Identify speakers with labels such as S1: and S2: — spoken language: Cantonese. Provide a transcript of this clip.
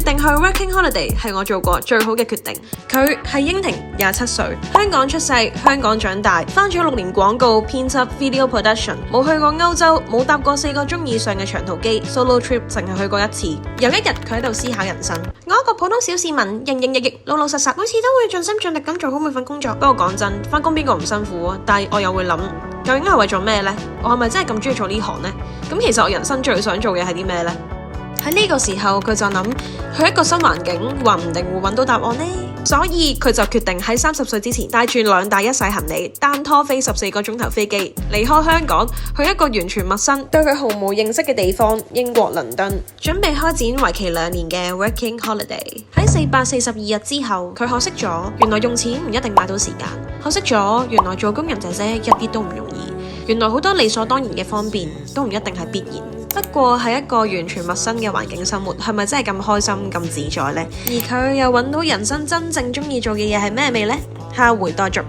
S1: 定去 working holiday 係我做過最好嘅決定。佢係英婷，27歲，香港出世，香港長大，返咗6年廣告編輯 video production， 冇去過歐洲，冇搭過4個鐘以上嘅長途機 ，solo trip 淨係去過1次。有一日佢喺度思考人生，我一個普通小市民，營營役役，老老實實，每次都會盡心盡力咁做好每份工作。不過講真，返工邊個唔辛苦啊？但係我又會諗，究竟係為咗咩呢？我係咪真係咁中意做呢行呢？咁其實我人生最想做嘅係啲咩呢？喺呢個時候佢就諗，去一個新環境，話唔定會揾到答案呢。所以佢就決定喺30歲之前帶住2大1細行李，單拖飛14個鐘頭飛機，離開香港，去一個完全陌生、對佢毫無認識嘅地方——英國倫敦，準備開展為期2年嘅 working holiday。喺442日之後，佢學識咗原來用錢唔一定買到時間，學識咗原來做工人姐姐一啲都唔容易，原來好多理所當然嘅方便都唔一定係必然。不過喺一個完全陌生嘅環境生活，係咪真係咁開心咁自在呢？而佢又揾到人生真正中意做嘅嘢係咩未呢？下回待續。